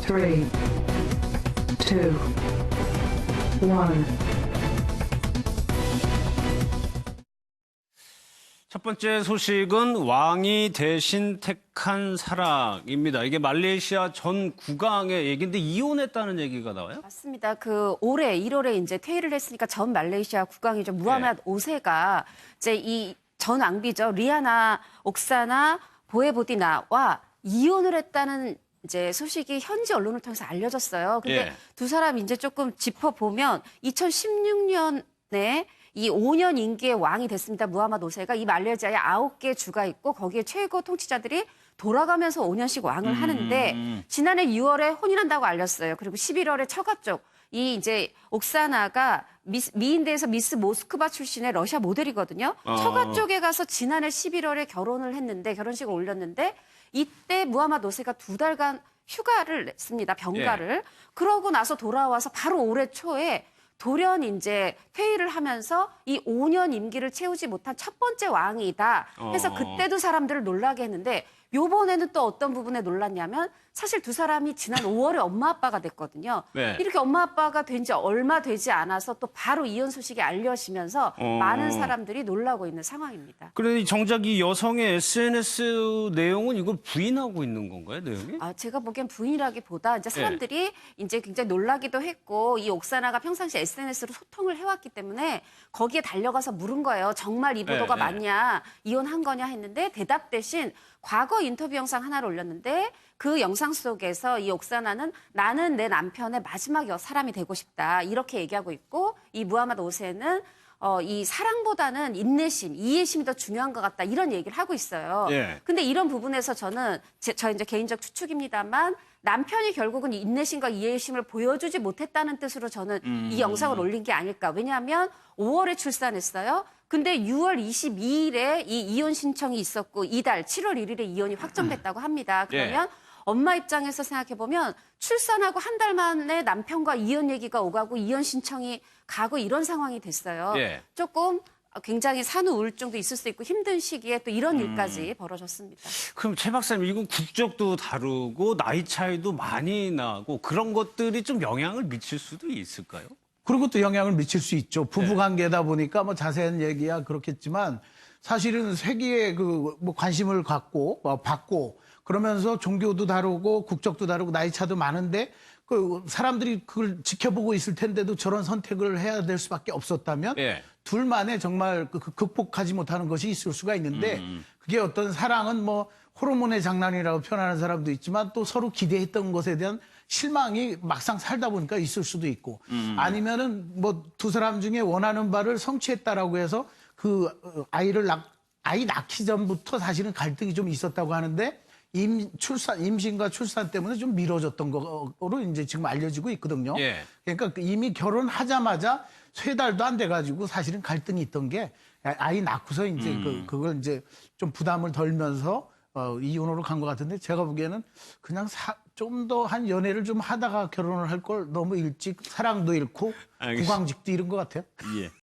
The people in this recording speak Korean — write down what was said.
3, 2, 1. 첫 번째 소식은 왕이 대신 택한 사랑입니다. 이게 말레이시아 전 국왕의 얘기인데 이혼했다는 얘기가 나와요? 맞습니다. 올해 1월에 이제 퇴위를 했으니까 전 말레이시아 국왕이죠. 무하마드 5세가 이제 이 전 왕비죠. 리아나 옥사나 보에보디나와 이혼을 했다는 이제 소식이 현지 언론을 통해서 알려졌어요. 근데 두 사람 이제 조금 짚어보면 2016년에 이 5년 임기의 왕이 됐습니다. 무하마드 5세가 이 말레이시아에 9개 주가 있고 거기에 최고 통치자들이 돌아가면서 5년씩 왕을 하는데 지난해 6월에 혼인한다고 알렸어요. 그리고 11월에 처가 쪽 이 이제 옥사나가 미인대에서 미스 모스크바 출신의 러시아 모델이거든요. 처가 쪽에 가서 지난해 11월에 결혼을 했는데 결혼식을 올렸는데 이때 무하마드 5세가 2달간 휴가를 냈습니다. 병가를. 그러고 나서 돌아와서 바로 올해 초에 돌연 이제 퇴위를 하면서 이 5년 임기를 채우지 못한 첫 번째 왕이다 해서 그때도 사람들을 놀라게 했는데 요번에는 또 어떤 부분에 놀랐냐면 사실 두 사람이 지난 5월에 엄마 아빠가 됐거든요. 이렇게 엄마 아빠가 된 지 얼마 되지 않아서 또 바로 이혼 소식이 알려지면서 많은 사람들이 놀라고 있는 상황입니다. 그런데 정작 이 여성의 SNS 내용은 이걸 부인하고 있는 건가요, 내용이? 제가 보기엔 부인이라기보다 이제 사람들이 이제 굉장히 놀라기도 했고 이 옥사나가 평상시 SNS로 소통을 해왔기 때문에 거기에 달려가서 물은 거예요. 정말 이 보도가 맞냐, 이혼한 거냐 했는데 대답 대신 과거 인터뷰 영상 하나를 올렸는데 그 영상 속에서 이 옥사나는 나는 내 남편의 마지막 사람이 되고 싶다 이렇게 얘기하고 있고 이 무하마드 5세는 이 사랑보다는 인내심, 이해심이 더 중요한 것 같다 이런 얘기를 하고 있어요. 근데 이런 부분에서 저는 저 이제 개인적 추측입니다만 남편이 결국은 인내심과 이해심을 보여주지 못했다는 뜻으로 저는 이 영상을 올린 게 아닐까. 왜냐하면 5월에 출산했어요. 근데 6월 22일에 이 이혼 신청이 있었고 이달 7월 1일에 이혼이 확정됐다고 합니다. 그러면 엄마 입장에서 생각해보면 출산하고 한 달 만에 남편과 이혼 얘기가 오가고 이혼 신청이 가고 이런 상황이 됐어요. 조금 굉장히 산후 우울증도 있을 수 있고 힘든 시기에 또 이런 일까지 벌어졌습니다. 그럼 최 박사님, 이건 국적도 다르고 나이 차이도 많이 나고 그런 것들이 좀 영향을 미칠 수도 있을까요? 그런 것도 영향을 미칠 수 있죠. 부부관계다 보니까 뭐 자세한 얘기야 그렇겠지만 사실은 세계에 뭐 관심을 갖고 받고 그러면서 종교도 다르고 국적도 다르고 나이 차도 많은데 그 사람들이 그걸 지켜보고 있을 텐데도 저런 선택을 해야 될 수밖에 없었다면 둘만의 정말 극복하지 못하는 것이 있을 수가 있는데 그게 어떤 사랑은 뭐 호르몬의 장난이라고 표현하는 사람도 있지만 또 서로 기대했던 것에 대한 실망이 막상 살다 보니까 있을 수도 있고 아니면은 뭐 두 사람 중에 원하는 바를 성취했다라고 해서 아이 낳기 전부터 사실은 갈등이 좀 있었다고 하는데 임신과 출산 때문에 좀 미뤄졌던 거로 이제 지금 알려지고 있거든요. 그러니까 이미 결혼하자마자 3달도 안 돼가지고 사실은 갈등이 있던 게 아이 낳고서 이제 그걸 이제 좀 부담을 덜면서 이혼으로 간 것 같은데 제가 보기에는 그냥 좀 더 한 연애를 좀 하다가 결혼을 할 걸 너무 일찍 사랑도 잃고 국왕직도 잃은 것 같아요.